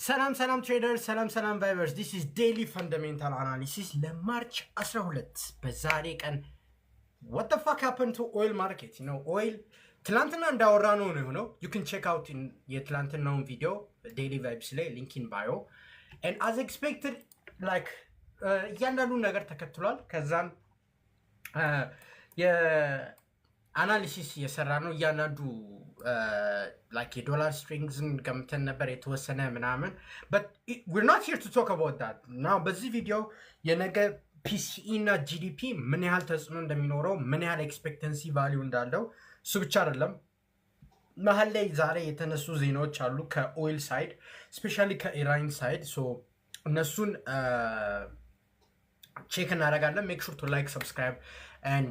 ሰላም traders ሰላም ቫይበርስ this is daily fundamental analysis ለማርች 12 በዛሬ ቀን what the fuck happened to oil market oil ትላንትና እንዳወራ ነው የሆነው you can check out in የትላንትናውን ቪዲዮ daily vibes ላይ link in bio and as expected like እያንዳንዱ ነገር ተከትሏል ከዛም የአናሊሲስ የሰራ ነው እያንዳንዱ like a dollar strings ገምተን ነበር የተወሰነ ምናምን but we're not here to talk about that now በዚህ ቪዲዮ የነገ PCE እና GDP ምን ያህል ተጽዕኖ እንደሚኖረው ምን ያህል ኤክስፔክታንሲ ቫልዩ እንዳለው እሱ ብቻ አይደለም መሀል ላይ ዛሬ የተነሱ ዜናዎች አሉ ከኦይል ሳይድ ስፔሻሊ ከኢራን ሳይድ ሶ እነሱን ቼክ እናደርጋለን make sure to like subscribe and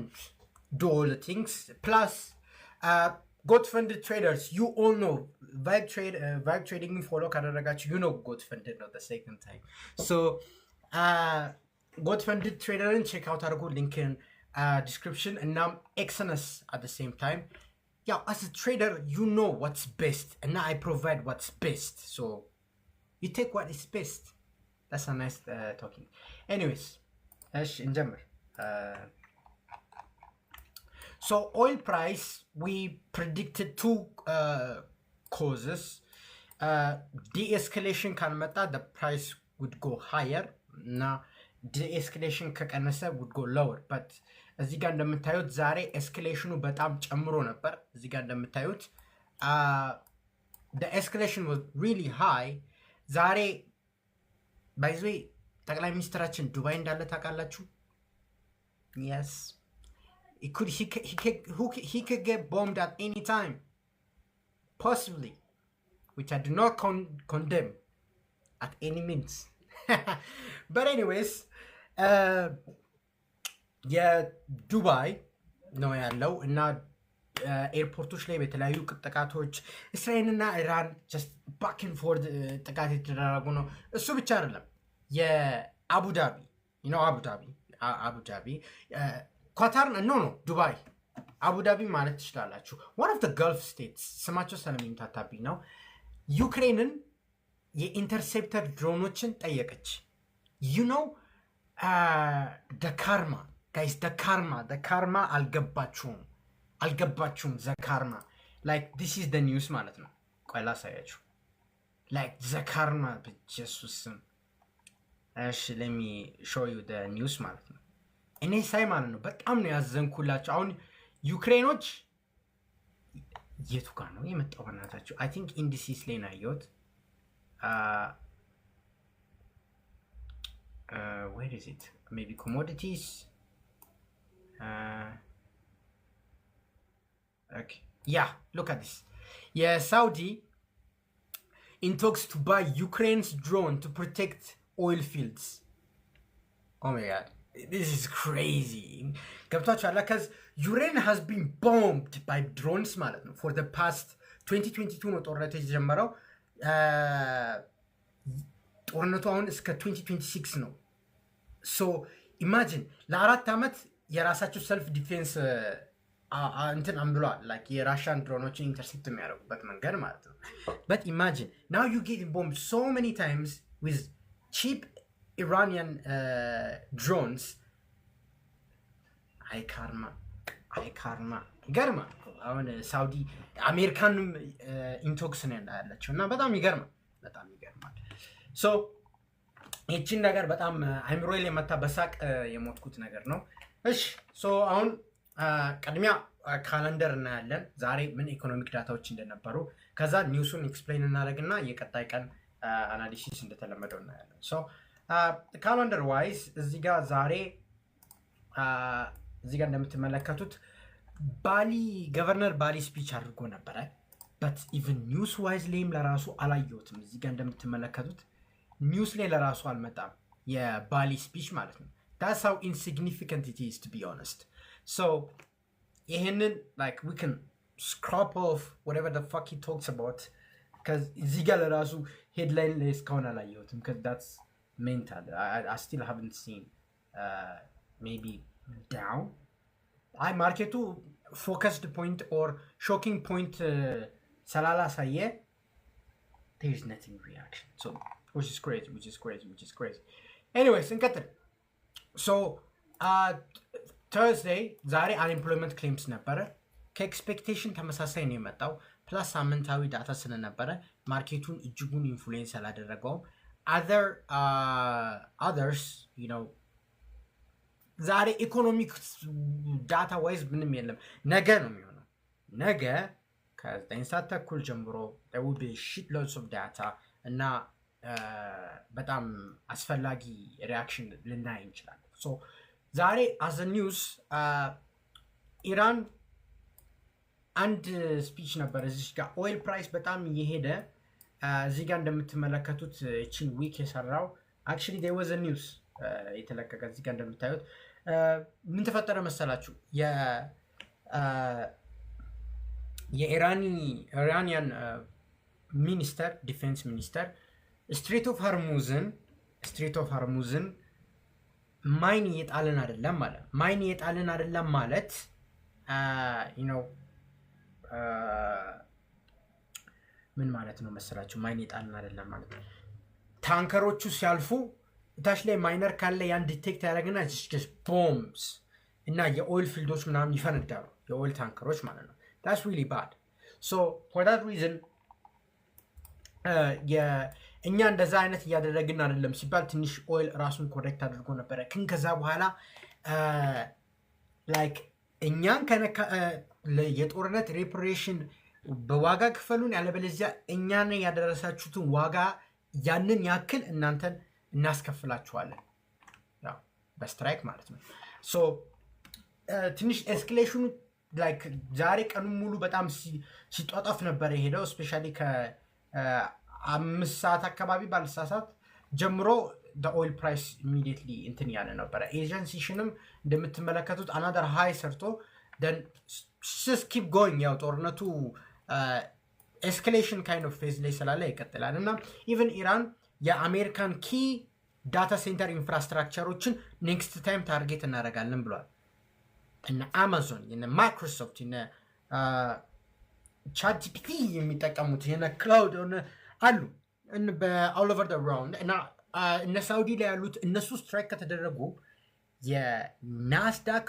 do all the things plus Godfund traders, you all know vibe trading follow kadaragachu you know Godfund not the second time. So Godfund trader and check out our link in description and now Exodus at the same time. Yeah, as a trader you know what's best and now I provide what's best. So you take what is best. That's a nice talking. Anyways, ash in general. So oil price, we predicted two causes. De-escalation can matter, the price would go higher. Now, de-escalation would go lower. But as you can see, zare escalation betam chamro napa. As you can see, the escalation was really high. Zare, by the way, taglay Mr. Achin, Dubai indale takalachu? Yes. He could get bombed at any time, possibly, which I do not condemn at any means. But anyways, yeah, Dubai no ያለው እና ኤርፖርቶች ላይ በተለያዩ ጥቃቶች እስራኤልና ኢራን just back and forth ጥቃት የተደረጉ ነው እሱ ብቻ አይደለም የአቡዳቢ አቡዳቢ Qatar no Dubai Abu Dhabi ማለት ትችላላችሁ one of the Gulf states ስማቸው ስለሚንታታቢ ነው ዩክሬንን የኢንተርሴፕተር ድሮኖችን ጠየቀች you know the karma guys the karma አልገባችሁም the karma like this is the news ማለት ነው ቆይ ላሳያችሁ like the karma በኢየሱስም እሺ let me show you the news ማለት ነው እኔ ሳይ ማለት ነው በጣም ነው ያዘንኩላችሁ አሁን ዩክሬኖች የቱ ጋር ነው የመጣው በእናታችሁ I think indices ላይ ነው ያየሁት where is it maybe commodities okay yeah look at this yeah Saudi in talks to buy Ukraine's drone to protect oil fields oh my god This is crazy. Because Ukraine has been bombed by drones for the past 2022 ነው ጦርነቱ የተጀመረው ጦርነቱ አሁን እስከ 2026 ነው so imagine ለአራት ዓመት የራሳቸው self defense እንትን አምብሏል like የራሻን ድሮኖችን ኢንተርሴፕት የሚያደርጉበት መንገድ ማለት ነው but imagine now you get bombed so many times with cheap Iranian drones I karma ይገርማ አሁን ሳውዲ አሜሪካንም ኢንቶክስ ነው ያላቸው እና በጣም ይገርማል so እቺን ነገር በጣም አይምሮዬ ላይ መታ በሳቅ የሞትኩት ነገር ነው እሺ so አሁን ቀድሚያ ካላንደር እናያለን ዛሬ ምን ኢኮኖሚክ ዳታዎች እንደነበሩ ከዛ ኒውሱን ኤክስፕሌን እናደርግና የቀጣይ ቀን አናሊሲስ እንደተለመደው እናያለን so calendar wise እዚህ ጋር ዛሬ እዚህ ጋር እንደምትመለከቱት ባሊ ገቨርነር ባሊ ስፒች አድርጎ ነበር but even news wise ላይም ለራሱ አላየሁትም እዚህ ጋር እንደምትመለከቱት ኒውስ ላይ ለራሱ አልመጣም የባሊ ስፒች ማለት ነው that's how insignificant it is to be honest so ይሄንን like we can scrap off whatever the fuck he talks about because እዚህ ጋር ለራሱ headline ላይ እስካሁን አላየሁትም because that's mental I still haven't seen maybe down I market to focused point or shocking point salala saye there's nothing reaction. So which is crazy. Anyways, እንቀጥል. So Thursday ዛሬ unemployment claims ነበረ። ከኤክስፔክቴሽን ተመሳሳይ ነው የመጣው። ፕላስ ሳምንታዊ ዳታ ስለነበረ ማርኬቱን እጅጉን ኢንፍሉዌንስ አላደረገውም። others, ዛሬ ኢኮኖሚክ ዳታ ዋይዝ ምንም የለም። ነገ ነው የሚሆነው። ነገ ከ9 ሰዓት ተኩል ጀምሮ there will be shitloads of data እና በጣም አስፈላጊ ሪያክሽን ልናይ እንችላለን። ሶ ዛሬ as a news ኢራን አንድ ስፒች ነበር እዚህ ጋር ኦይል ፕራይስ በጣም እየሄደ እዚህ ጋር እንደምትመለከቱት እቺን ዊክ የሰራው actually there was a news የተለቀቀ እዚህ ጋር እንደምታዩት ምን ተፈጠረ መሰላችሁ? የኢራኒያን ሚኒስተር ዲፌንስ ሚኒስተር ስትሬት ኦፍ ሃርሙዝን ማይን እየጣልን አይደለም ማለት ማይን እየጣልን አይደለም ማለት ምን ማለት ነው መሰላችሁ? ማይን እየጣልን አይደለም ማለት ታንከሮቹ ሲያልፉ ታች ላይ ማይነር ካለ ያን ዲቴክት ያደርግና just bombs እና የኦይል ፊልዶች ምናምን ይፈነዳሉ፣ የኦይል ታንከሮች ማለት ነው። that's really bad. so for that reason እኛ እንደዛ አይነት እያደረግን አይደለም ሲባል ትንሽ ኦይል ራሱን ኮሬክት አድርጎ ነበረ። ግን ከዛ በኋላ ላይክ እኛን የጦርነት ሬፓሬሽን በዋጋ ክፈሉን ያለበለዚያ እኛን ያደረሳችሁትን ዋጋ ያንን ያክል እናንተን እናስከፍላችኋለን፣ ያው በስትራይክ ማለት ነው። ሶ ትንሽ ኤስኬሌሽኑ ላይክ ዛሬ ቀኑን ሙሉ በጣም ሲጧጧፍ ነበር የሄደው። ስፔሻሊ ከ5 ሰዓት አካባቢ ባልሳሳት ጀምሮ ኦይል ፕራይስ ኢሚዲየትሊ እንትን ያለ ነበረ። ኤጀንሲሽንም እንደምትመለከቱት አናደር ሃይ ሰርቶ then just keep going ያው ጦርነቱ ኤስኬሌሽን ካይንድ ኦፍ ፌዝ ላይ ስላለ ይቀጥላል እና ኢቨን ኢራን የአሜሪካን ኪ ዳታ ሴንተር ኢንፍራስትራክቸሮችን ኔክስት ታይም ታርጌት እናደርጋለን ብሏል። እነ አማዞን እነ ማይክሮሶፍት እነ ቻትጂፒቲ የሚጠቀሙት እነ ክላውድ አሉ በኦል ኦቨር ዘ ራውንድ እና እነ ሳውዲ ላይ ያሉት እነሱ ስትራይክ ከተደረጉ የናስዳክ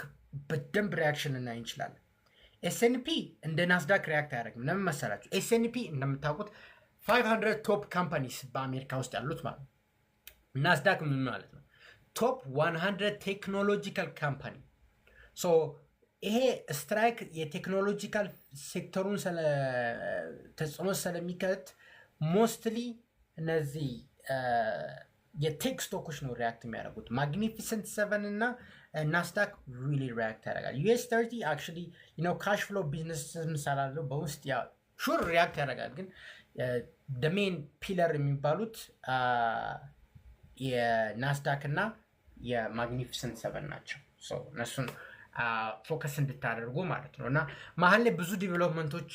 በደንብ ሪያክሽን እናይ እንችላለን። ኤስኤንፒ እንደ ናስዳክ ሪያክት አያደርግም። ለምን መሰላችሁ? ኤስኤንፒ እንደምታውቁት 500 ቶፕ ካምፓኒስ በአሜሪካ ውስጥ ያሉት ማለት ነው። ናስዳክ ምን ማለት ነው? ቶፕ 100 ቴክኖሎጂካል ካምፓኒ። ሶ ይሄ ስትራይክ የቴክኖሎጂካል ሴክተሩን ተጽዕኖ ስለሚከት ሞስትሊ እነዚህ የቴክ ስቶኮች ነው ሪያክት የሚያደርጉት። ማግኒፊሰንት 7 እና ናስዳክ ሪሊ ሪያክት ያደርጋል። ዩኤስ 30 አክቹዋሊ ካሽ ፍሎ ቢዝነስ ምሳላለው በውስጥ ያ ሹር ሪያክት ያደርጋል። ግን ሜን ፒለር የሚባሉት የናስዳክ እና የማግኒፊሰንት 7 ናቸው። እነሱን ፎከስ እንድታደርጉ ማለት ነው። እና መሀል ላይ ብዙ ዲቨሎፕመንቶች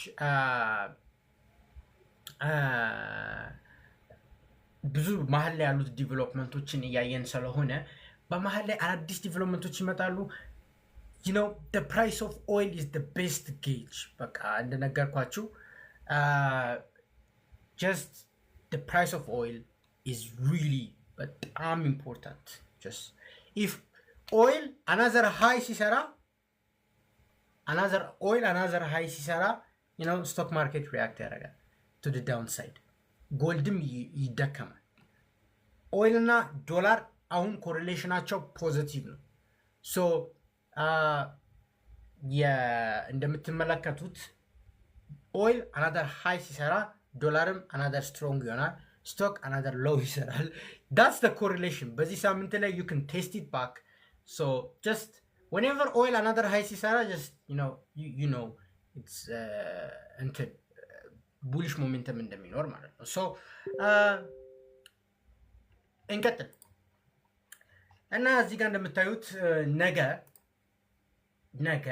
ብዙ መሀል ላይ ያሉት ዲቨሎፕመንቶችን እያየን ስለሆነ በመሀል ላይ አዳዲስ ዲቨሎፕመንቶች ይመጣሉ። the price of oil is the best gauge። በቃ እንደነገርኳችሁ just the price of oil is really በጣም important። just if oil another high ሲሰራ stock market react ያደርጋል to the downside። ጎልድም ይደከማል። ኦይል እና ዶላር አሁን ኮሪሌሽናቸው ፖዚቲቭ ነው። ሶ እንደምትመለከቱት ኦይል አናደር ሃይ ሲሰራ ዶላርም አናደር ስትሮንግ ይሆናል፣ ስቶክ አናደር ሎው ይሰራል። that's the correlation። በዚህ ሳምንት ላይ you can test it back። so just whenever oil another high ሲሰራ just you know it's እንትን ቡሊሽ ሞሜንተም እንደሚኖር ማለት ነው። ሶ እንቀጥል እና እዚህ ጋር እንደምታዩት ነገ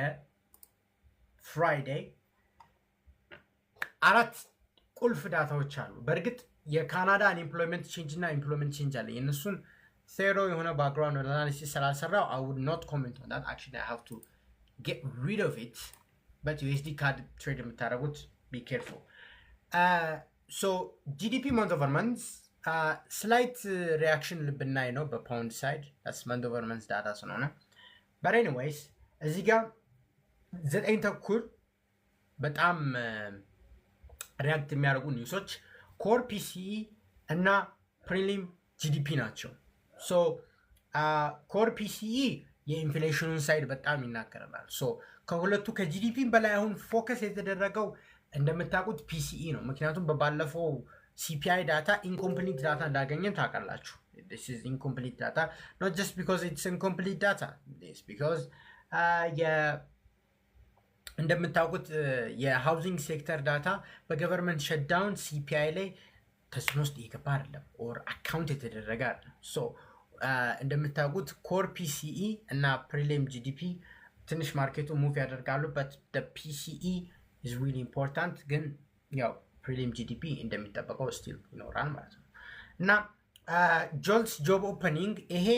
ፍራይዴይ 4 ቁልፍ ዳታዎች አሉ። በእርግጥ የካናዳ አንኤምፕሎይመንት ቼንጅ እና ኤምፕሎይመንት ቼንጅ አለ። የእነሱን ዜሮ የሆነ ባክግራውንድ አናሊሲስ ስላልሰራው I would not comment on that. Actually I have to get rid of it. but USD ካርድ ትሬድ የምታደርጉት be careful። ሶ ጂዲፒ month over month ስላይት ሪያክሽን ብናይ ነው በፓውንድ ሳይድ month over month ዳታ ስለሆነ but anyways እዚህ ጋር 9:30 በጣም ሪያክት የሚያደርጉ ኒውሶች ኮር ፒሲኢ እና ፕሪሊም ጂዲፒ ናቸው። ሶ ኮር ፒሲኢ የኢንፍሌሽኑን ሳይድ በጣም ይናገረናል። ሶ ከሁለቱ ከጂዲፒ በላይ አሁን ፎከስ የተደረገው እንደምታውቁት ፒሲኢ ነው። ምክንያቱም በባለፈው ሲፒአይ ዳታ ኢንኮምፕሊት ዳታ እንዳገኘን ታውቃላችሁ። this is incomplete data not just because it's incomplete data, it's because እንደምታውቁት የሃውዚንግ ሴክተር ዳታ በገቨርንመንት ሸትዳውን ሲፒአይ ላይ ተጽዕኖ ውስጥ የገባ አይደለም ኦር አካውንት የተደረገ አይደለም። ሶ እንደምታውቁት ኮር ፒሲኢ እና ፕሪሊም ጂዲፒ ትንሽ ማርኬቱ ሙቭ ያደርጋሉ but the PCE is really important ግን ያው ፕሪሊም ጂዲፒ እንደሚጠበቀው ስቲል ይኖራል ማለት ነው። እና ጆልትስ ጆብ ኦፐኒንግ ይሄ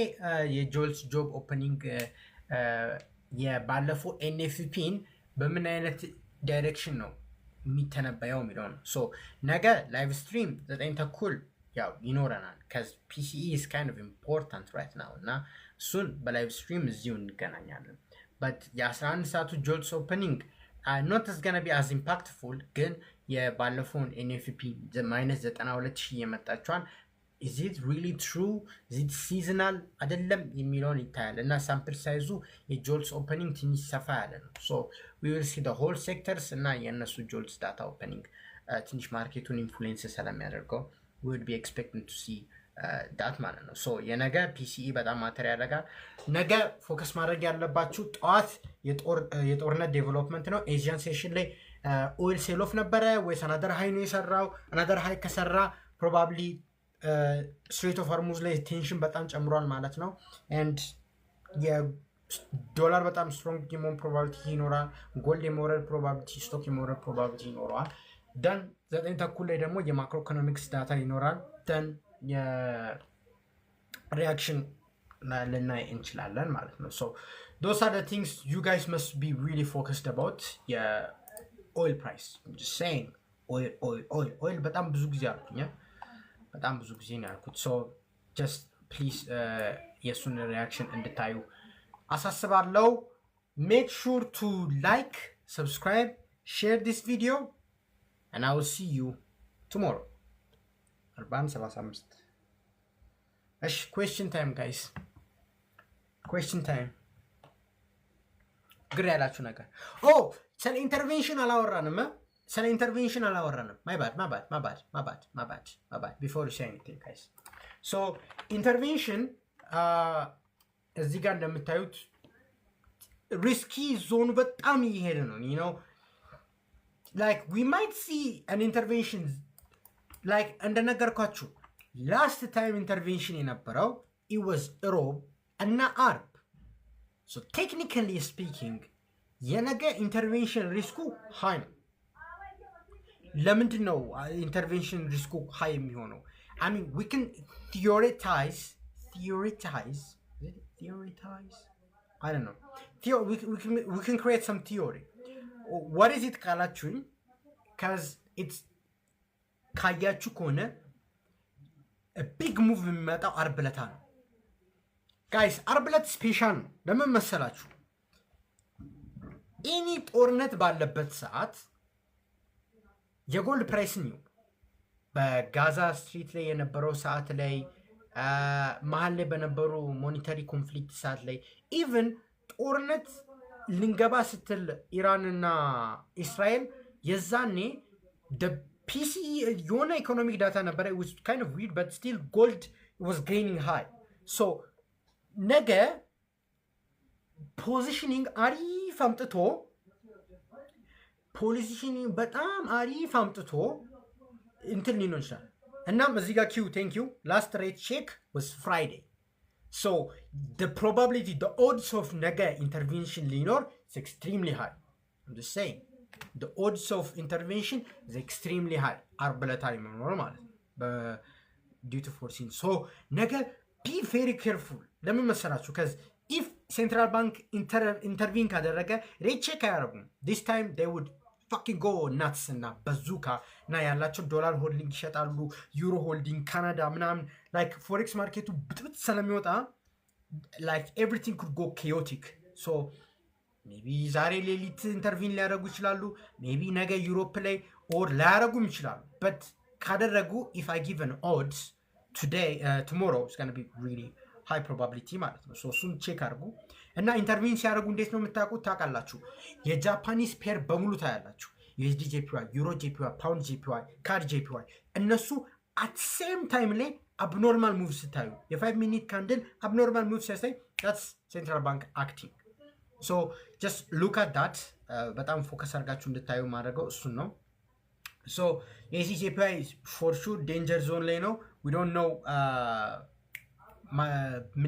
የጆልትስ ጆብ ኦፐኒንግ የባለፈው ኤንኤፍፒን በምን አይነት ዳይሬክሽን ነው የሚተነበየው የሚለው ነው። ሶ ነገ ላይቭ ስትሪም 9:30 ያው ይኖረናል ከዚ PCE is kind of important right now እና እሱን በላይቭ ስትሪም እዚሁ እንገናኛለን። but የ11 ሰዓቱ ጆልትስ ኦፐኒንግ not as gonna be as impactful ግን የባለፈውን ኤንኤፍፒ -92,000 የመጣችዋን is it really true, is it seasonal አይደለም የሚለውን ይታያል እና ሳምፕል ሳይዙ የጆልትስ ኦፐኒንግ ትንሽ ሰፋ ያለ ነው። so we will see the whole sectors እና የነሱ ጆልትስ ዳታ ኦፐኒንግ ትንሽ ማርኬቱን ኢንፍሉዌንስ ስለሚያደርገው we would be expecting to see ዳት ማለት ነው። ሶ የነገ PCE በጣም ማተር ያደርጋል። ነገ ፎከስ ማድረግ ያለባችሁ ጠዋት የጦርነት ዴቨሎፕመንት ነው። ኤዥያን ሴሽን ላይ ኦይል ሴል ኦፍ ነበረ ወይስ አናደር ሃይ ነው የሰራው? አናደር ሃይ ከሰራ ፕሮባብሊ ስትሬት ኦፍ ሆርሙዝ ላይ ቴንሽን በጣም ጨምሯል ማለት ነው። ኤንድ የዶላር በጣም ስትሮንግ የመሆን ፕሮባቢሊቲ ይኖራል። ጎልድ የመውረድ ፕሮባቢሊቲ፣ ስቶክ የመውረድ ፕሮባቢሊቲ ይኖረዋል። ደን 9:30 ላይ ደግሞ የማክሮ ኢኮኖሚክስ ዳታ ይኖራል። ደን የሪያክሽን ልናይ እንችላለን ማለት ነው። ሶ those are the things you guys must be really focused about. የኦይል ፕራይስ I'm just saying oil በጣም ብዙ ጊዜ አልኩኝ፣ በጣም ብዙ ጊዜ ነው ያልኩት። ሶ just please የሱን ሪያክሽን እንድታዩ አሳስባለሁ። make sure to like, subscribe, share this video and I will see you tomorrow. 4:75 እሺ question time guys, question time ግራ ያላችሁ ነገር ስለ ኢንተርቬንሽን አላወራንም። ስለ ኢንተርቬንሽን አላወራንም። my bad before you say anything guys. so ኢንተርቬንሽን እዚህ ጋር እንደምታዩት ሪስኪ ዞን በጣም እየሄደ ነው። you know like we might see an intervention like እንደነገርኳችሁ last time intervention የነበረው it was ሮብ እና አርብ። so technically speaking የነገ ኢንተርቬንሽን ሪስኩ ሃይ ነው። ለምንድን ነው ኢንተርቬንሽን ሪስኩ ሃይ የሚሆነው? I mean we can theorize I don't know. We can create some theory. What is it ካላችሁኝ because it's ካያችሁ ከሆነ ቢግ ሙቭ የሚመጣው አርብ ዕለት ነው ጋይስ። አርብ ዕለት ስፔሻል ነው። ለምን መሰላችሁ? ኤኒ ጦርነት ባለበት ሰዓት የጎልድ ፕራይስ ነው በጋዛ ስትሪት ላይ የነበረው ሰዓት ላይ መሀል ላይ በነበሩ ሞኔታሪ ኮንፍሊክት ሰዓት ላይ ኢቭን ጦርነት ልንገባ ስትል ኢራንና እስራኤል የዛኔ PCE የሆነ ኢኮኖሚክ ዳታ ነበረ። it was kind of weird but still gold was gaining high. so ነገ ፖዚሽኒንግ አሪፍ አምጥቶ በጣም አሪፍ አምጥቶ እንትን ሊሆን ይችላል። እናም እዚህ ጋር thank you last rate check was Friday. so the probability, the odds of ነገ intervention ሊኖር is extremely high. I'm just saying the odds of intervention is extremely high. አርብ ዕለት የሚኖር ማለት ነው due to foreseen. so ነገ be very careful. ለምን መሰላችሁ? because if central bank intervene ካደረገ rate check አያደርጉም. this time they would fucking go nuts እና በዙካ እና ያላቸው ዶላር ሆልዲንግ ይሸጣሉ ዩሮ ሆልዲንግ ካናዳ ምናምን like forex ማርኬቱ ብጥብጥ ስለሚወጣ like everything could go chaotic so maybe ዛሬ ሌሊት ኢንተርቪን ሊያደርጉ ይችላሉ maybe ነገ ዩሮፕ ላይ or ሊያደርጉም ይችላሉ but ካደረጉ if I give an odds today tomorrow it's going to be really high probability ማለት ነው so እሱን ቼክ አድርጉ እና ኢንተርቪን ሲያደርጉ እንዴት ነው የምታውቁት ታውቃላችሁ የጃፓኒስ ፔር በሙሉ ታያላችሁ USD JPY Euro JPY Pound JPY CAD JPY እነሱ at same time ላይ abnormal moves ስታዩ የ5 minute candle abnormal moves ሲያሳይ that's central bank acting so just look at that በጣም ፎከስ አድርጋችሁ እንድታዩ ማድረገው እሱን ነው so USD JPY for sure danger zone ላይ ነው we don't know